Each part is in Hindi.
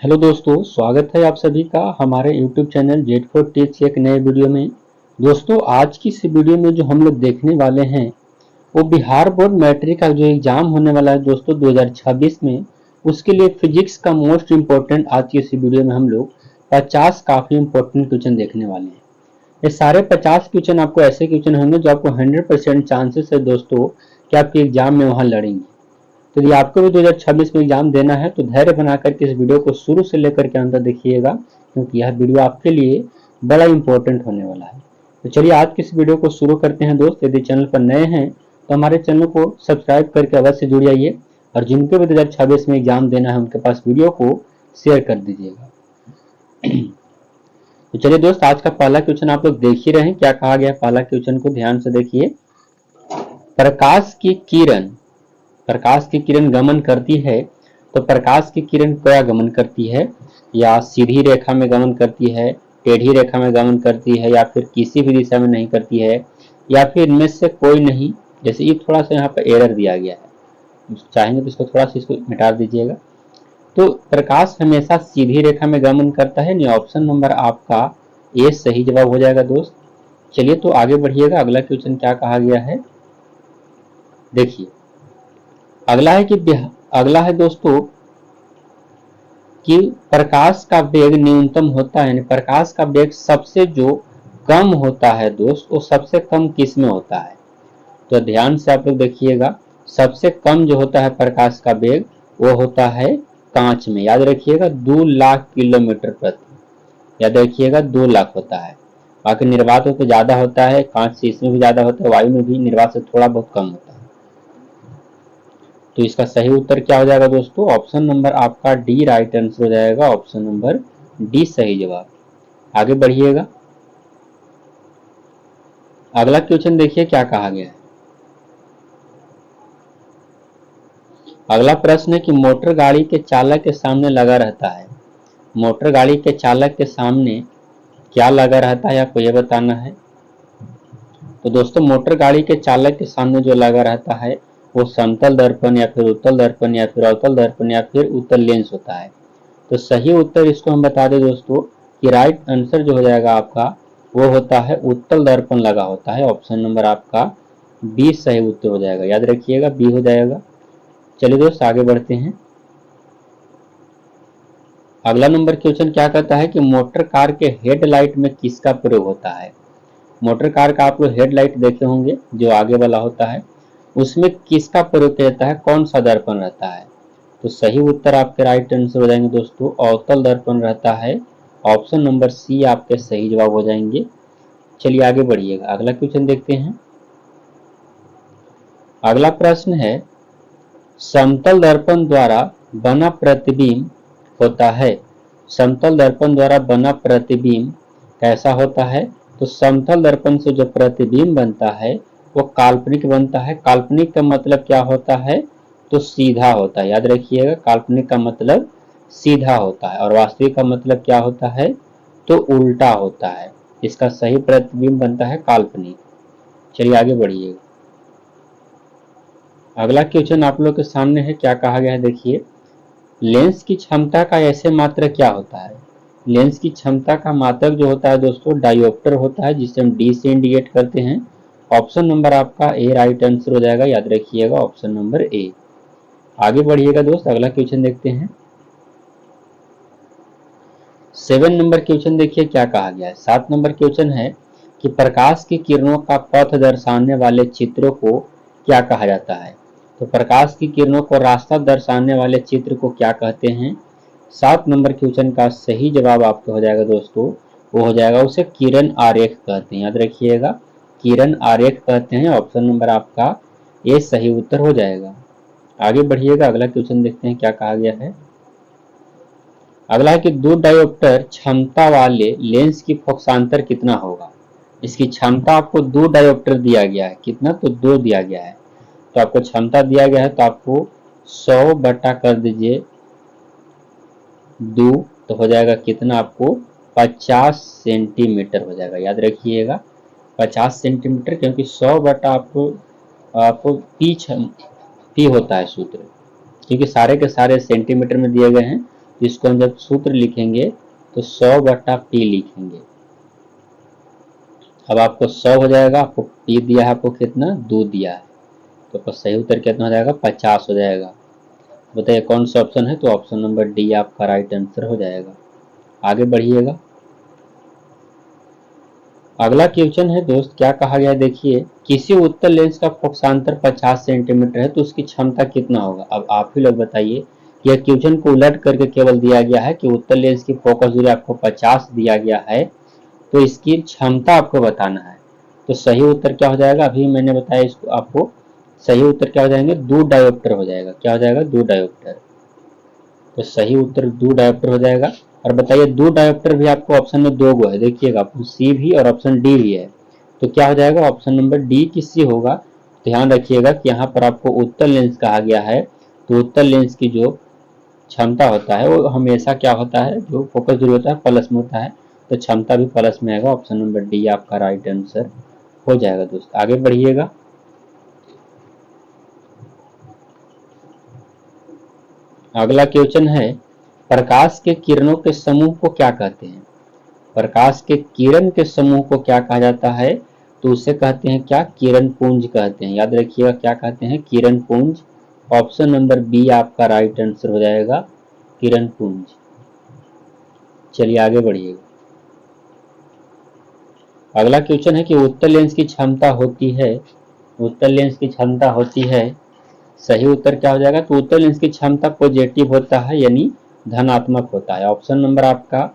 हेलो दोस्तों, स्वागत है आप सभी का हमारे YouTube चैनल Z4 टिप्स एक नए वीडियो में। दोस्तों, आज की इस वीडियो में जो हम लोग देखने वाले हैं वो बिहार बोर्ड मैट्रिक का जो एग्जाम होने वाला है दोस्तों 2026 में, उसके लिए फिजिक्स का मोस्ट इम्पोर्टेंट आज की इस वीडियो में हम लोग 50 काफ़ी इम्पोर्टेंट क्वेश्चन देखने वाले हैं। ये सारे 50 क्वेश्चन आपको ऐसे क्वेश्चन होंगे जो आपको 100% चांसेस है दोस्तों कि आपके एग्जाम में वहाँ लड़ेंगे। तो यदि आपको भी 2026 में एग्जाम देना है तो धैर्य बनाकर के इस वीडियो को शुरू से लेकर के अंत तक देखिएगा, क्योंकि यह वीडियो आपके लिए बड़ा इंपॉर्टेंट होने वाला है। तो चलिए आज की इस वीडियो को शुरू करते हैं दोस्त। यदि चैनल पर नए हैं तो हमारे चैनल को सब्सक्राइब करके अवश्य जुड़ जाइए, और जिनको भी 2026 में एग्जाम देना है उनके पास वीडियो को शेयर कर दीजिएगा। तो चलिए दोस्त, आज का पहला क्वेश्चन आप लोग देख ही रहे हैं। क्या कहा गया है पहला क्वेश्चन को ध्यान से देखिए। प्रकाश की किरण गमन करती है, तो प्रकाश की किरण क्या गमन करती है? या सीधी रेखा में गमन करती है, टेढ़ी रेखा में गमन करती है, या फिर किसी भी दिशा में नहीं करती है, या फिर इनमें से कोई नहीं? जैसे ये थोड़ा सा यहाँ पर एरर दिया गया है, चाहेंगे तो इसको थोड़ा सा इसको मिटा दीजिएगा। तो प्रकाश हमेशा सीधी रेखा में गमन करता है। नहीं, ऑप्शन नंबर आपका ए सही जवाब हो जाएगा दोस्त। चलिए तो आगे बढ़िएगा, अगला क्वेश्चन क्या कहा गया है देखिए। अगला है दोस्तों कि प्रकाश का वेग न्यूनतम होता है, यानी प्रकाश का वेग सबसे जो कम होता है दोस्त, वो सबसे कम किस में होता है? तो ध्यान से आप लोग देखिएगा, सबसे कम जो होता है प्रकाश का वेग वो होता है कांच में। याद रखिएगा 2 लाख किलोमीटर प्रति, याद रखिएगा 2 लाख होता है। बाकी निर्वात तो ज्यादा होता है, कांच से इसमें भी ज्यादा होता है, वायु में भी निर्वात से थोड़ा बहुत कम होता है। तो इसका सही उत्तर क्या हो जाएगा दोस्तों? ऑप्शन नंबर आपका डी राइट आंसर हो जाएगा। ऑप्शन नंबर डी सही जवाब। आगे बढ़िएगा, अगला क्वेश्चन देखिए क्या कहा गया है। अगला प्रश्न है कि मोटर गाड़ी के चालक के सामने लगा रहता है। मोटर गाड़ी के चालक के सामने क्या लगा रहता है आपको यह बताना है। तो दोस्तों, मोटर गाड़ी के चालक के सामने जो लगा रहता है वो समतल दर्पण, या फिर उत्तल दर्पण, या फिर अवतल दर्पण, या फिर उत्तल लेंस होता है। तो सही उत्तर इसको हम बता दें दोस्तों कि राइट आंसर जो हो जाएगा आपका वो होता है उत्तल दर्पण लगा होता है। ऑप्शन नंबर आपका बी सही उत्तर हो जाएगा। याद रखिएगा बी हो जाएगा। चलिए दोस्त आगे बढ़ते हैं। अगला नंबर क्वेश्चन क्या कहता है कि मोटर कार के हेडलाइट में किसका प्रयोग होता है? मोटर कार का आप लोग हेडलाइट देखे होंगे जो आगे वाला होता है, उसमें किसका प्रयोग किया जाता है? कौन सा दर्पण रहता है? तो सही उत्तर आपके राइट आंसर हो जाएंगे दोस्तों, अवतल दर्पण रहता है। ऑप्शन नंबर सी आपके सही जवाब हो जाएंगे। चलिए आगे बढ़िएगा, अगला क्वेश्चन देखते हैं। अगला प्रश्न है समतल दर्पण द्वारा बना प्रतिबिंब होता है। समतल दर्पण द्वारा बना प्रतिबिंब कैसा होता है? तो समतल दर्पण से जो प्रतिबिंब बनता है वो काल्पनिक बनता है। काल्पनिक का मतलब क्या होता है? तो सीधा होता है। याद रखिएगा, काल्पनिक का मतलब सीधा होता है, और वास्तविक का मतलब क्या होता है? तो उल्टा होता है। इसका सही प्रतिबिंब बनता है काल्पनिक। चलिए आगे बढ़िएगा, अगला क्वेश्चन आप लोग के सामने है। क्या कहा गया है देखिए। लेंस की क्षमता का ऐसे मात्रक क्या होता है? लेंस की क्षमता का मात्रक जो होता है दोस्तों डायोप्टर होता है, जिसे हम डी से इंडिकेट करते हैं। ऑप्शन नंबर आपका ए राइट आंसर हो जाएगा। याद रखिएगा ऑप्शन नंबर ए। आगे बढ़िएगा दोस्त, अगला क्वेश्चन देखते हैं। 7 नंबर क्वेश्चन देखिए क्या कहा गया है। 7 नंबर क्वेश्चन है कि प्रकाश की किरणों का पथ दर्शाने वाले चित्रों को क्या कहा जाता है? तो प्रकाश की किरणों को रास्ता दर्शाने वाले चित्र को क्या कहते हैं? 7 नंबर क्वेश्चन का सही जवाब आपका हो जाएगा दोस्तों, वो हो जाएगा उसे किरण आरेख कहते हैं। याद रखिएगा किरण आरेख कहते हैं। ऑप्शन नंबर आपका ये सही उत्तर हो जाएगा। आगे बढ़िएगा, अगला क्वेश्चन देखते हैं क्या कहा गया है। अगला है कि 2 डायोप्टर क्षमता वाले लेंस की फोकसांतर कितना होगा? इसकी क्षमता आपको 2 डायोप्टर दिया गया है, कितना? तो 2 दिया गया है। तो आपको क्षमता दिया गया है तो आपको 100 बटा कर दीजिए 2, तो हो जाएगा कितना? आपको 50 सेंटीमीटर हो जाएगा। याद रखिएगा 50 सेंटीमीटर, क्योंकि 100 बटा आपको पी होता है सूत्र, क्योंकि सारे के सारे सेंटीमीटर में दिए गए हैं। इसको हम जब सूत्र लिखेंगे तो 100/P लिखेंगे। अब आपको 100 हो जाएगा, आपको P दिया है, आपको कितना 2 दिया है, तो आपका सही उत्तर कितना हो जाएगा 50 हो जाएगा। बताइए कौन सा ऑप्शन है, तो ऑप्शन नंबर डी आपका राइट आंसर हो जाएगा। आगे बढ़िएगा। अगला क्वेश्चन है दोस्त, क्या कहा गया देखिए, किसी उत्तल लेंस का फोकसांतर 50 सेंटीमीटर है तो उसकी क्षमता कितना होगा। अब आप ही लोग बताइए, यह क्वेश्चन को उलट करके केवल दिया गया है कि उत्तल लेंस की फोकस दूरी आपको 50 दिया गया है, तो इसकी क्षमता आपको बताना है। तो सही उत्तर क्या हो जाएगा, अभी मैंने बताया इसको आपको, सही उत्तर क्या हो जाएंगे 2 डायोप्टर हो जाएगा। क्या हो जाएगा 2 डायोप्टर। तो सही उत्तर 2 डायोप्टर हो जाएगा। और बताइए 2 डायोप्टर भी आपको ऑप्शन में 2 गो है, देखिएगा ऑप्शन सी भी और ऑप्शन डी भी है, तो क्या हो जाएगा ऑप्शन नंबर डी की सी होगा। ध्यान रखिएगा कि यहाँ पर आपको उत्तल लेंस कहा गया है, तो उत्तल लेंस की जो क्षमता होता है वो हमेशा क्या होता है, जो फोकस दूरी होता है प्लस में होता है, तो क्षमता भी प्लस में आएगा। ऑप्शन नंबर डी आपका राइट आंसर हो जाएगा दोस्त। आगे बढ़िएगा। अगला क्वेश्चन है, प्रकाश के किरणों के समूह को क्या कहते हैं। प्रकाश के किरण के समूह को क्या कहा जाता है, तो उसे कहते हैं क्या, किरण पुंज कहते हैं। याद रखिएगा क्या कहते हैं, किरण पुंज। ऑप्शन नंबर बी आपका राइट आंसर हो जाएगा, किरण पुंज। चलिए आगे बढ़िएगा। अगला क्वेश्चन है कि उत्तल लेंस की क्षमता होती है, उत्तल लेंस की क्षमता होती है, सही उत्तर क्या हो जाएगा, तो उत्तल लेंस की क्षमता पॉजिटिव होता है, यानी धनात्मक होता है। ऑप्शन नंबर आपका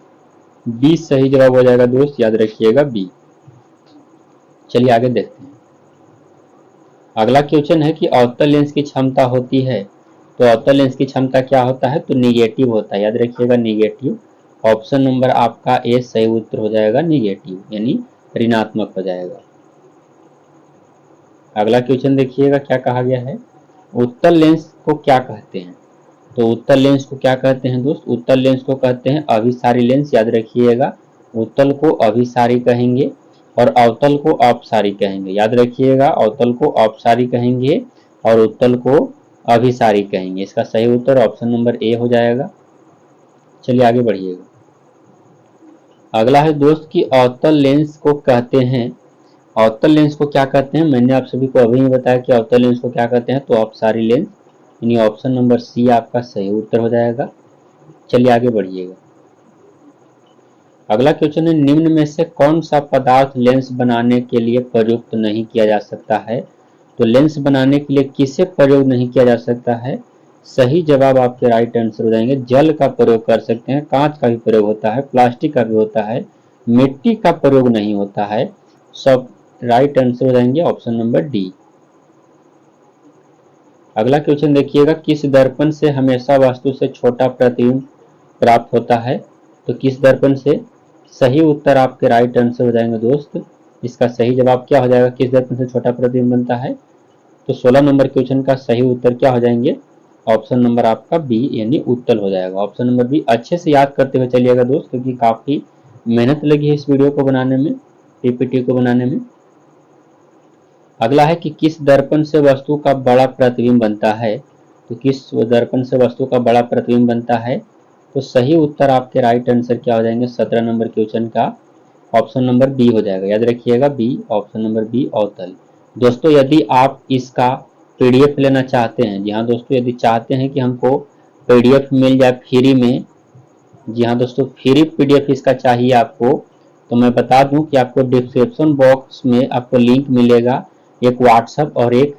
बी सही जवाब हो जाएगा दोस्त, याद रखिएगा बी। चलिए आगे देखते हैं। अगला क्वेश्चन है कि अवतल लेंस की क्षमता होती है, तो अवतल लेंस की क्षमता क्या होता है, तो निगेटिव होता है। याद रखिएगा निगेटिव। ऑप्शन नंबर आपका ए सही उत्तर हो जाएगा, निगेटिव यानी ऋणात्मक हो जाएगा। अगला क्वेश्चन देखिएगा क्या कहा गया है, उत्तल लेंस को क्या कहते हैं। तो उत्तल लेंस को क्या कहते हैं दोस्त, उत्तल लेंस को कहते हैं अभिसारी लेंस। याद रखिएगा, उत्तल को अभिसारी कहेंगे और अवतल को अपसारी कहेंगे। याद रखिएगा, अवतल को अपसारी कहेंगे और उत्तल को अभिसारी कहेंगे। इसका सही उत्तर ऑप्शन नंबर ए हो जाएगा। चलिए आगे बढ़िएगा। अगला है दोस्त कि अवतल लेंस को कहते हैं, अवतल लेंस को क्या कहते हैं, मैंने आप सभी को अभी ही बताया कि अवतल लेंस को क्या कहते हैं, तो अपसारी लेंस, यानी ऑप्शन नंबर सी आपका सही उत्तर हो जाएगा। चलिए आगे बढ़िएगा। अगला क्वेश्चन है, निम्न में से कौन सा पदार्थ लेंस बनाने के लिए प्रयुक्त नहीं किया जा सकता है। तो लेंस बनाने के लिए किसे प्रयोग नहीं किया जा सकता है, सही जवाब आपके राइट आंसर हो जाएंगे, जल का प्रयोग कर सकते हैं, कांच का भी प्रयोग होता है, प्लास्टिक का भी होता है, मिट्टी का प्रयोग नहीं होता है। सब राइट आंसर हो जाएंगे ऑप्शन नंबर डी। अगला क्वेश्चन देखिएगा, किस दर्पण से हमेशा वस्तु से छोटा प्रतिबिंब प्राप्त होता है। तो किस दर्पण से, सही उत्तर आपके राइट आंसर हो जाएंगे दोस्त। इसका सही जवाब क्या हो जाएगा, किस दर्पण से छोटा प्रतिबिंब बनता है, तो 16 नंबर क्वेश्चन का सही उत्तर क्या हो जाएंगे, ऑप्शन नंबर आपका बी यानी उत्तल हो जाएगा। ऑप्शन नंबर बी अच्छे से याद करते हुए चलिएगा दोस्त, क्योंकि काफी मेहनत लगी है इस वीडियो को बनाने में, पीपीटी को बनाने में। अगला है कि किस दर्पण से वस्तु का बड़ा प्रतिबिंब बनता है। तो किस दर्पण से वस्तु का बड़ा प्रतिबिंब बनता है, तो सही उत्तर आपके राइट आंसर क्या हो जाएंगे 17 नंबर क्वेश्चन का ऑप्शन नंबर बी हो जाएगा। याद रखिएगा बी, ऑप्शन नंबर बी अवतल। दोस्तों यदि आप इसका पीडीएफ लेना चाहते हैं, जी हाँ दोस्तों, यदि चाहते हैं कि हमको पीडीएफ मिल जाए फ्री में, जी हाँ दोस्तों फ्री पीडीएफ इसका चाहिए आपको, तो मैं बता दूं कि आपको डिस्क्रिप्शन बॉक्स में आपको लिंक मिलेगा, एक व्हाट्सएप और एक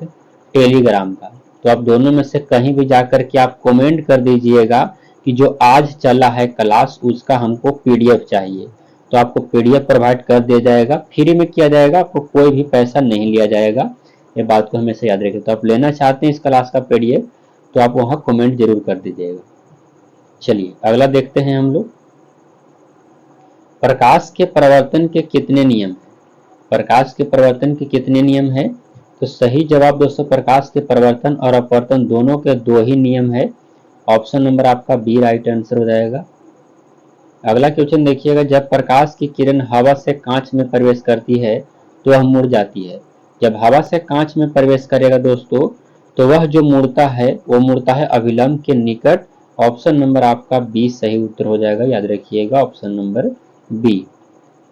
टेलीग्राम का। तो आप दोनों में से कहीं भी जाकर के आप कमेंट कर दीजिएगा कि जो आज चला है क्लास उसका हमको पीडीएफ चाहिए, तो आपको पीडीएफ प्रोवाइड कर दिया जाएगा, फ्री में किया जाएगा, आपको कोई भी पैसा नहीं लिया जाएगा, ये बात को हमेशा याद रखिए। तो आप लेना चाहते हैं इस क्लास का पीडीएफ, तो आप वहाँ कमेंट जरूर कर दीजिएगा। चलिए अगला देखते हैं हम लोग, प्रकाश के परिवर्तन के कितने नियम हैं। प्रकाश के परिवर्तन के कितने नियम हैं, तो सही जवाब दोस्तों प्रकाश के परिवर्तन और अपवर्तन दोनों के 2 ही नियम है। ऑप्शन नंबर आपका बी राइट आंसर हो जाएगा। अगला क्वेश्चन देखिएगा, जब प्रकाश की किरण हवा से कांच में प्रवेश करती है तो वह मुड़ जाती है। जब हवा से कांच में प्रवेश करेगा दोस्तों, तो वह जो मुड़ता है वो मुड़ता है अभिलंब के निकट ऑप्शन नंबर आपका बी सही उत्तर हो जाएगा, याद रखिएगा ऑप्शन नंबर बी।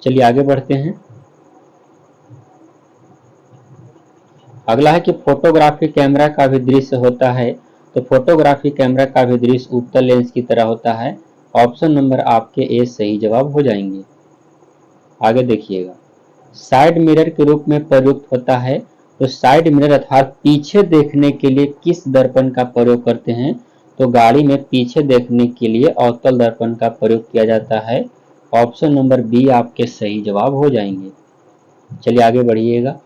चलिए आगे बढ़ते हैं। अगला है कि फोटोग्राफी कैमरा का भी दृश्य होता है, तो फोटोग्राफी कैमरा का भी दृश्य उत्तल लेंस की तरह होता है। ऑप्शन नंबर आपके ए सही जवाब हो जाएंगे। आगे देखिएगा, साइड मिरर के रूप में प्रयुक्त होता है, तो साइड मिरर अर्थात पीछे देखने के लिए किस दर्पण का प्रयोग करते हैं, तो गाड़ी में पीछे देखने के लिए अवतल दर्पण का प्रयोग किया जाता है। ऑप्शन नंबर बी आपके सही जवाब हो जाएंगे। चलिए आगे बढ़िएगा।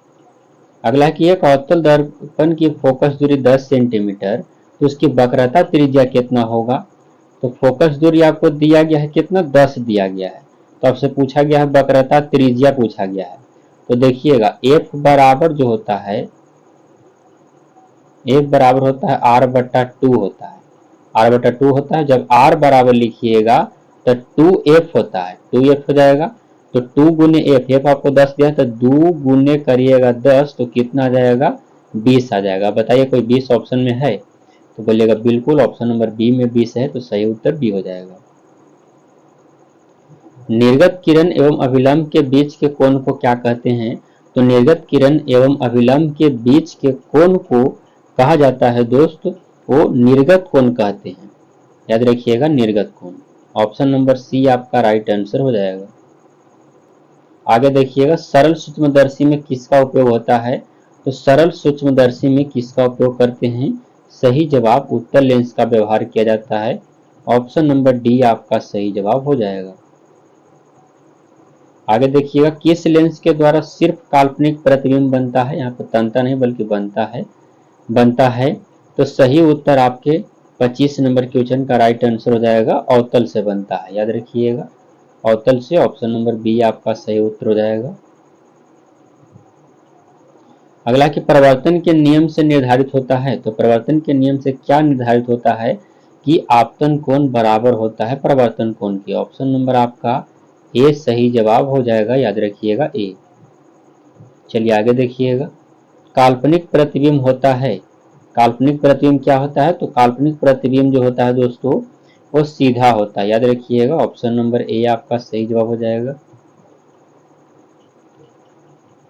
अगला है कि एक अवतल दर्पण की फोकस दूरी 10 सेंटीमीटर, तो उसकी वक्रता त्रिज्या कितना होगा, तो फोकस दूरी आपको दिया गया है कितना, 10 दिया गया है, तो आपसे पूछा गया है वक्रता त्रिज्या पूछा गया है। तो देखिएगा एफ बराबर जो होता है, एफ बराबर होता है आर बट्टा टू होता है, आर बट्टा टू होता है। जब आर बराबर लिखिएगा तो 2f होता है, 2f हो जाएगा। तो 2 गुने एफ, एफ आपको 10 दिया तो 2 गुने करिएगा 10 तो कितना आ जाएगा, 20 आ जाएगा। बताइए कोई 20 ऑप्शन में है, तो बोलिएगा बिल्कुल ऑप्शन नंबर बी में 20 है, तो सही उत्तर बी हो जाएगा। निर्गत किरण एवं अभिलंब के बीच के कोण को क्या कहते हैं, तो निर्गत किरण एवं अभिलंब के बीच के कोण को कहा जाता है दोस्त, वो निर्गत कोण कहते हैं, याद रखिएगा निर्गत कोण। ऑप्शन नंबर सी आपका राइट आंसर हो जाएगा। आगे देखिएगा, सरल सूक्ष्मदर्शी में किसका उपयोग होता है, तो सरल सूक्ष्मदर्शी में किसका उपयोग करते हैं, सही जवाब उत्तल लेंस का व्यवहार किया जाता है। ऑप्शन नंबर डी आपका सही जवाब हो जाएगा। आगे देखिएगा, किस लेंस के द्वारा सिर्फ काल्पनिक प्रतिबिंब बनता है, यहाँ पर तनता नहीं बल्कि बनता है, तो सही उत्तर आपके 25 नंबर क्वेश्चन का राइट आंसर हो जाएगा, अवतल से बनता है, याद रखिएगा अवतल से। ऑप्शन नंबर बी आपका सही उत्तर हो जाएगा। अगला कि परिवर्तन के नियम से निर्धारित होता है, तो परिवर्तन के नियम से क्या निर्धारित होता है कि आपतन कोण बराबर होता है परिवर्तन कोण की। ऑप्शन नंबर आपका ए सही जवाब हो जाएगा, याद रखिएगा ए। चलिए आगे देखिएगा, काल्पनिक प्रतिबिंब होता है, काल्पनिक प्रतिबिंब क्या होता है, तो काल्पनिक प्रतिबिंब जो होता है दोस्तों वो सीधा होता है, याद रखिएगा ऑप्शन नंबर ए आपका सही जवाब हो जाएगा।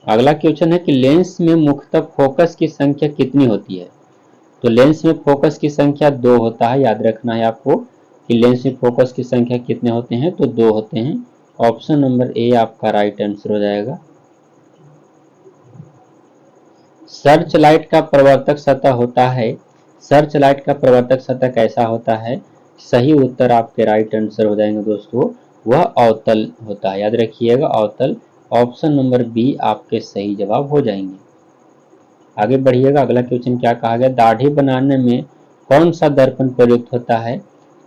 अगला क्वेश्चन है कि लेंस में मुख्यतः फोकस की संख्या कितनी होती है, तो लेंस में फोकस की संख्या 2 होता है, याद रखना है आपको कि लेंस में फोकस की संख्या कितने होते हैं, तो 2 होते हैं। ऑप्शन नंबर ए आपका राइट आंसर हो जाएगा। सर्च लाइट का प्रवर्तक सतह होता है, सर्च लाइट का प्रवर्तक सतह कैसा होता है, सही उत्तर आपके राइट आंसर हो जाएंगे दोस्तों, वह अवतल होता है, याद रखिएगा अवतल। ऑप्शन नंबर बी आपके सही जवाब हो जाएंगे। आगे बढ़िएगा, अगला क्वेश्चन क्या कहा गया, दाढ़ी बनाने में कौन सा दर्पण प्रयुक्त होता है,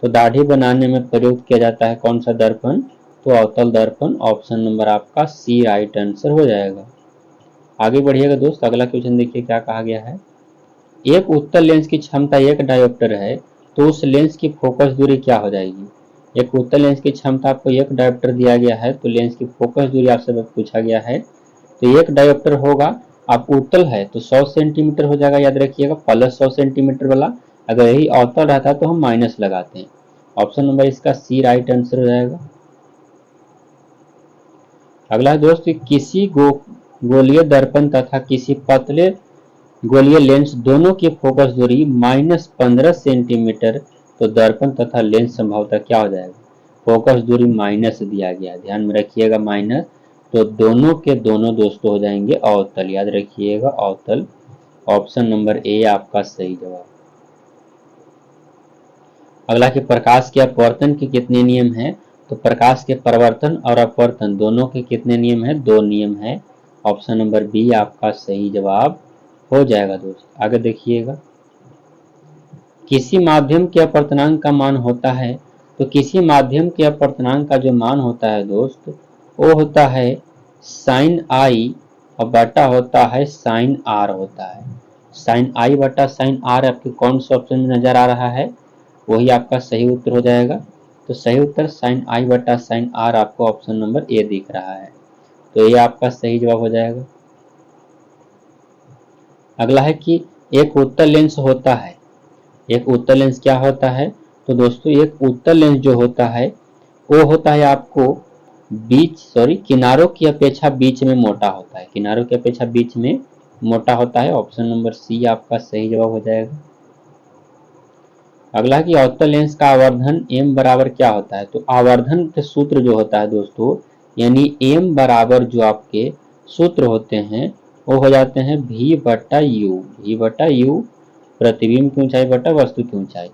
तो दाढ़ी बनाने में प्रयुक्त किया जाता है कौन सा दर्पण, तो अवतल दर्पण। ऑप्शन नंबर आपका सी राइट आंसर हो जाएगा। आगे बढ़िएगा दोस्त, अगला क्वेश्चन देखिए क्या कहा गया है, एक उत्तल लेंस की क्षमता 1 डायोप्टर है, तो उस लेंस की फोकस दूरी क्या हो जाएगी। एक उत्तल लेंस की क्षमता आपको 1 डायोप्टर दिया गया है, तो लेंस की फोकस दूरी आपसे पूछा गया है, तो 1 डायोप्टर होगा, आप उत्तल है तो 100 सेंटीमीटर हो जाएगा, याद रखिएगा प्लस 100 सेंटीमीटर वाला, अगर यही अवतल रहता तो हम माइनस लगाते हैं। ऑप्शन नंबर इसका सी राइट आंसर हो जाएगा। अगला है दोस्त, किसी गोलीय दर्पण तथा किसी पतले गोलीय लेंस दोनों की फोकस दूरी -15 सेंटीमीटर, तो दर्पण तथा लेंस संभवतः क्या हो जाएगा, फोकस दूरी माइनस दिया गया है, ध्यान में रखिएगा माइनस, तो दोनों के दोनों दोस्तों हो जाएंगे अवतल, याद रखिएगा अवतल। ऑप्शन नंबर ए आपका सही जवाब। अगला कि प्रकाश के अपवर्तन के कितने नियम हैं, तो प्रकाश के परिवर्तन और अपवर्तन दोनों के कितने नियम हैं, 2 नियम है। ऑप्शन नंबर बी आपका सही जवाब हो जाएगा दोस्त। आगे देखिएगा, किसी माध्यम के अपवर्तनांक का मान होता है, तो किसी माध्यम के अपवर्तनांक का जो मान होता है दोस्त वो होता है साइन आई और बटा होता है साइन आर होता है। साइन आई बटा साइन आर आपके कौन से ऑप्शन में नजर आ रहा है, वही आपका सही उत्तर हो जाएगा। तो सही उत्तर साइन आई बटा साइन आर आपको ऑप्शन नंबर ए दिख रहा है, तो ये आपका सही जवाब हो जाएगा। अगला है कि एक उत्तल लेंस होता है, एक उत्तल लेंस क्या होता है, तो दोस्तों एक उत्तल लेंस जो होता है वो होता है आपको किनारों की अपेक्षा बीच में मोटा होता है, किनारों की अपेक्षा बीच में मोटा होता है। ऑप्शन नंबर सी आपका सही जवाब हो जाएगा। अगला कि अवतल लेंस का आवर्धन m बराबर क्या होता है। तो आवर्धन के सूत्र जो होता है दोस्तों, यानी m बराबर जो आपके सूत्र होते हैं वो हो जाते हैं v बटा यू, प्रतिबिंब की ऊंचाई बटा वस्तु की ऊंचाई।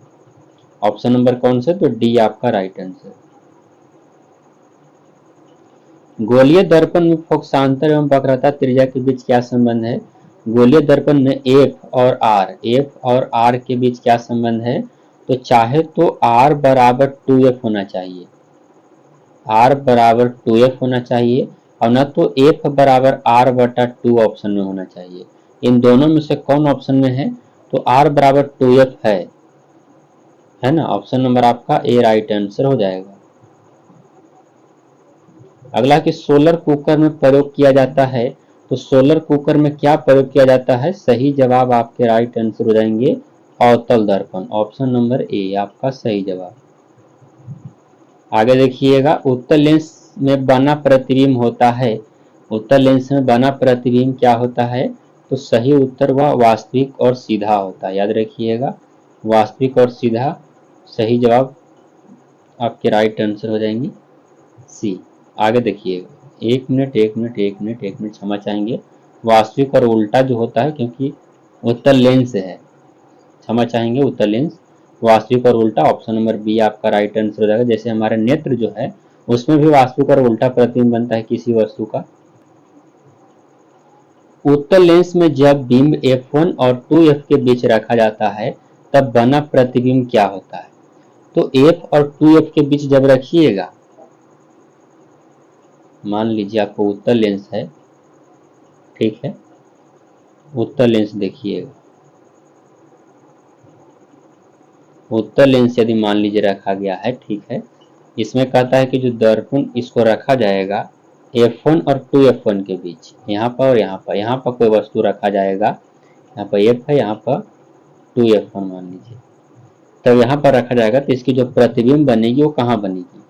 ऑप्शन नंबर कौन सा, तो डी आपका राइट आंसर। गोलीय दर्पण में फोकसांतर एवं वक्रता त्रिज्या के बीच क्या संबंध है। गोलीय दर्पण में एफ और आर के बीच क्या संबंध है। तो चाहे तो आर बराबर 2f होना चाहिए, आर बराबर 2f होना चाहिए, और न तो एफ बराबर आर बटा 2 ऑप्शन में होना चाहिए। इन दोनों में से कौन ऑप्शन में है, तो आर बराबर 2f है ना। ऑप्शन नंबर आपका ए राइट आंसर हो जाएगा। अगला कि सोलर कुकर में प्रयोग किया जाता है। तो सोलर कुकर में क्या प्रयोग किया जाता है। सही जवाब आपके राइट आंसर हो जाएंगे अवतल दर्पण। ऑप्शन नंबर ए आपका सही जवाब। आगे देखिएगा, उत्तल लेंस में बना प्रतिबिंब होता है। उत्तल लेंस में बना प्रतिबिंब क्या होता है। तो सही उत्तर वह वास्तविक और सीधा होता है। याद रखिएगा, वास्तविक और सीधा सही जवाब आपके राइट आंसर हो जाएंगे सी। आगे देखिएगा, एक मिनट क्षमा चाहेंगे। वास्तविक और उल्टा जो होता है, क्योंकि उत्तल लेंस है, क्षमा चाहेंगे, उत्तल लेंस वास्तविक और उल्टा। ऑप्शन नंबर बी आपका राइट आंसर हो जाएगा। जैसे हमारे नेत्र जो है उसमें भी वास्तविक और उल्टा प्रतिबिंब बनता है किसी वस्तु का। उत्तल लेंस में जब बिंब f1 और 2f के बीच रखा जाता है तब बना प्रतिबिंब क्या होता है। तो f और 2f के बीच जब रखिएगा, मान लीजिए आपको उत्तल लेंस है, ठीक है, उत्तल लेंस देखिएगा, उत्तल लेंस यदि मान लीजिए रखा गया है, ठीक है, इसमें कहता है कि जो दर्पण इसको रखा जाएगा f1 और 2f1 के बीच, यहाँ पर और यहाँ पर कोई वस्तु रखा जाएगा, यहाँ पर f है, यहाँ पर 2f1 मान लीजिए, तब यहाँ पर रखा जाएगा तो इसकी जो प्रतिबिंब बनेगी वो कहाँ बनेगी।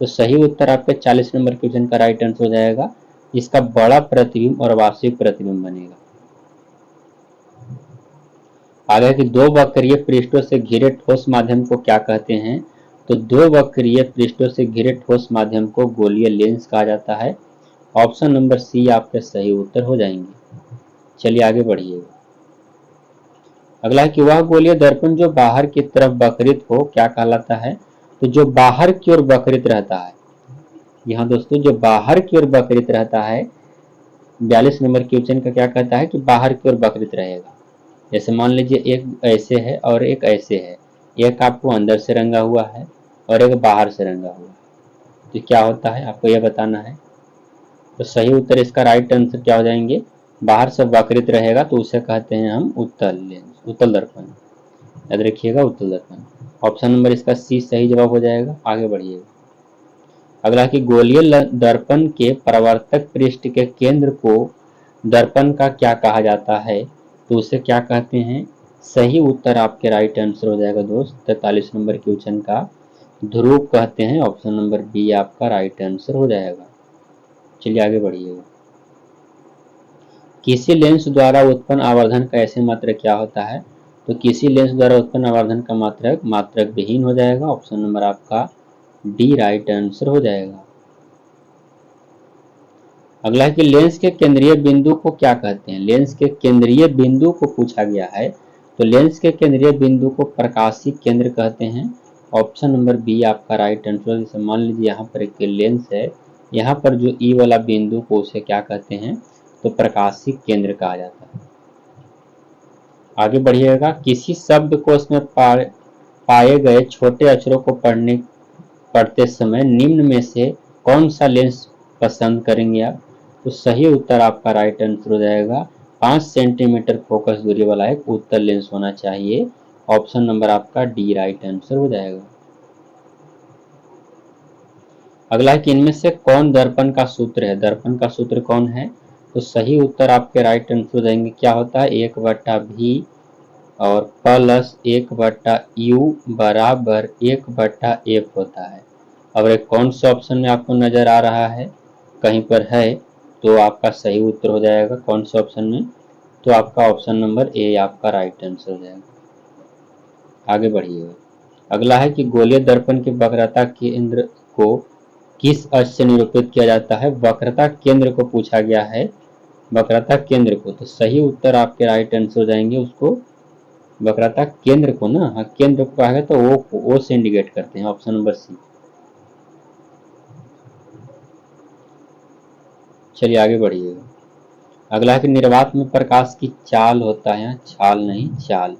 तो सही उत्तर आपका 40 नंबर क्वेश्चन का राइट आंसर हो जाएगा, इसका बड़ा प्रतिबिंब और वास्तविक प्रतिबिंब बनेगा। आगे कि दो वक्रीय पृष्ठों से घिरे ठोस माध्यम को क्या कहते हैं। तो दो वक्रीय पृष्ठों से घिरे ठोस माध्यम को गोलीय लेंस कहा जाता है। ऑप्शन नंबर सी आपके सही उत्तर हो जाएंगे। चलिए आगे बढ़िएगा। अगला है कि वह गोलीय दर्पण जो बाहर की तरफ वक्रित हो क्या कहलाता है। तो जो बाहर की ओर वक्रित रहता है, यहाँ दोस्तों जो बाहर की ओर वक्रित रहता है, 42 नंबर क्वेश्चन का क्या कहता है कि बाहर की ओर वक्रित रहेगा। जैसे मान लीजिए एक ऐसे है और एक ऐसे है, एक आपको अंदर से रंगा हुआ है और एक बाहर से रंगा हुआ है, तो क्या होता है आपको यह बताना है। तो सही उत्तर इसका राइट आंसर क्या हो जाएंगे, बाहर से वक्रित रहेगा तो उसे कहते हैं हम उत्तल लेंस, उत्तल दर्पण। याद रखिएगा उत्तल दर्पण। ऑप्शन नंबर इसका सी सही जवाब हो जाएगा। आगे बढ़िएगा। अगला कि गोलीय दर्पण के परावर्तक पृष्ठ के केंद्र को दर्पण का क्या कहा जाता है। तो उसे क्या कहते हैं। सही उत्तर आपके राइट आंसर हो जाएगा दोस्त 43 नंबर क्वेश्चन का ध्रुव कहते हैं। ऑप्शन नंबर बी आपका राइट आंसर हो जाएगा। चलिए आगे बढ़िएगा। किसी लेंस द्वारा उत्पन्न आवर्धन का ऐसे मात्रक क्या होता है। तो किसी लेंस द्वारा उत्पन्न आवर्धन का मात्रक विहीन हो जाएगा। ऑप्शन नंबर आपका डी राइट आंसर हो जाएगा। अगला है कि लेंस के केंद्रीय बिंदु को क्या कहते हैं। लेंस के केंद्रीय बिंदु को पूछा गया है, तो लेंस के केंद्रीय बिंदु को प्रकाशिक केंद्र कहते हैं। ऑप्शन नंबर बी आपका राइट आंसर। जैसे मान लीजिए यहाँ पर एक लेंस है, यहाँ पर जो ई वाला बिंदु को उसे क्या कहते हैं, तो प्रकाशिक केंद्र कहा जाता है। आगे बढ़िएगा। किसी शब्द को उसमें पाए गए छोटे अक्षरों को पढ़ते समय निम्न में से कौन सा लेंस पसंद करेंगे आप। तो सही उत्तर आपका राइट आंसर हो जाएगा 5 सेंटीमीटर फोकस दूरी वाला एक उत्तल लेंस होना चाहिए। ऑप्शन नंबर आपका डी राइट आंसर हो जाएगा। अगला है कि इनमें से कौन दर्पण का सूत्र है। दर्पण का सूत्र कौन है। तो सही उत्तर आपके राइट आंसर हो जाएंगे क्या होता है 1/v और प्लस 1/u बराबर 1/f होता है। अब एक कौन सा ऑप्शन में आपको नजर आ रहा है, कहीं पर है तो आपका सही उत्तर हो जाएगा कौन से ऑप्शन में, तो आपका ऑप्शन नंबर ए आपका राइट आंसर हो जाएगा। आगे बढ़िए। अगला है कि गोलीय दर्पण के वक्रता केंद्र को किस अक्ष से निरूपित किया जाता है। वक्रता केंद्र को पूछा गया है, वक्रता केंद्र को, तो सही उत्तर आपके राइट आंसर हो जाएंगे उसको वक्रता केंद्र को ना, हाँ केंद्र को कहा गया तो वो से इंडिकेट करते हैं, ऑप्शन नंबर सी। चलिए आगे बढ़िए। अगला है कि निर्वात में प्रकाश की चाल होता है, छाल नहीं चाल।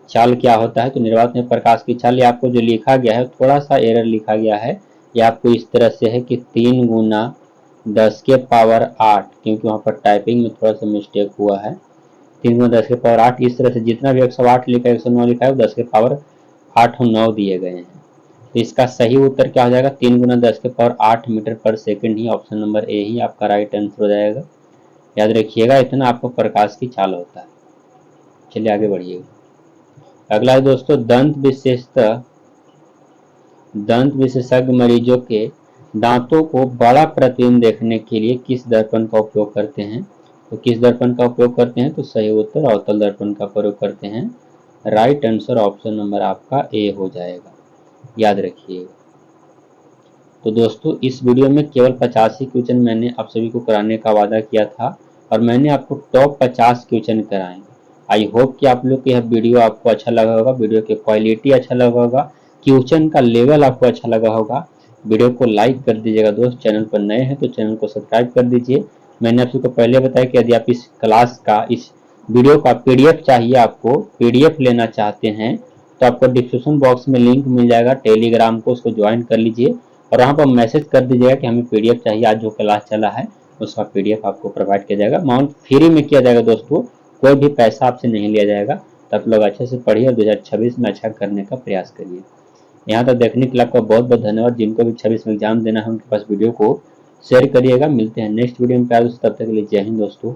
चाल क्या होता है, तो निर्वात में प्रकाश की चाल, ये आपको जो लिखा गया है थोड़ा सा एरर लिखा गया है, ये आपको इस तरह से है कि 3 × 10⁸, क्योंकि वहाँ पर टाइपिंग में थोड़ा सा मिस्टेक हुआ है। 3 × 10⁸, इस तरह से जितना भी 108 लिखा है 109 लिखा है 10⁸8 और 9 दिए गए हैं। तो इसका सही उत्तर क्या हो जाएगा, 3 × 10⁸ मीटर पर सेकंड ही, ऑप्शन नंबर ए ही आपका राइट आंसर हो जाएगा। याद रखिएगा इतना आपको प्रकाश की चाल होता है। चलिए आगे बढ़िए। अगला है दोस्तों, दंत विशेषज्ञ मरीजों के दांतों को बड़ा प्रतिबिंब देखने के लिए किस दर्पण का उपयोग करते हैं। तो किस दर्पण का उपयोग करते हैं, तो सही उत्तर अवतल दर्पण का प्रयोग करते हैं। राइट आंसर ऑप्शन नंबर आपका ए हो जाएगा, याद रखिए। तो दोस्तों इस वीडियो में केवल 85 क्वेश्चन मैंने आप सभी को कराने का वादा किया था और मैंने आपको टॉप 50 क्वेश्चन कराए। आई होप कि आप लोग को यह वीडियो आपको अच्छा लगा होगा, वीडियो की क्वालिटी अच्छा लगा होगा, क्वेश्चन का लेवल आपको अच्छा लगा होगा। वीडियो को लाइक कर दीजिएगा दोस्त, चैनल पर नए हैं तो चैनल को सब्सक्राइब कर दीजिए। मैंने आप सबको पहले बताया कि यदि आप इस क्लास का, इस वीडियो का पीडीएफ चाहिए, आपको पीडीएफ लेना चाहते हैं तो आपको डिस्क्रिप्शन बॉक्स में लिंक मिल जाएगा टेलीग्राम को, उसको ज्वाइन कर लीजिए और वहाँ पर मैसेज कर दीजिएगा कि हमें पीडीएफ चाहिए, आज जो क्लास चला है उसका पीडीएफ आपको प्रोवाइड किया जाएगा। अमाउंट फ्री में किया जाएगा दोस्तों, कोई भी पैसा आपसे नहीं लिया जाएगा। तो आप लोग अच्छे से पढ़िए और 2026 में अच्छा करने का प्रयास करिए। यहाँ तक देखने के लिए आपका बहुत बहुत धन्यवाद। जिनको भी 26 में एग्जाम देना है उनके पास वीडियो को शेयर करिएगा। मिलते हैं नेक्स्ट वीडियो में प्यार, तब तक के लिए जय हिंद दोस्तों।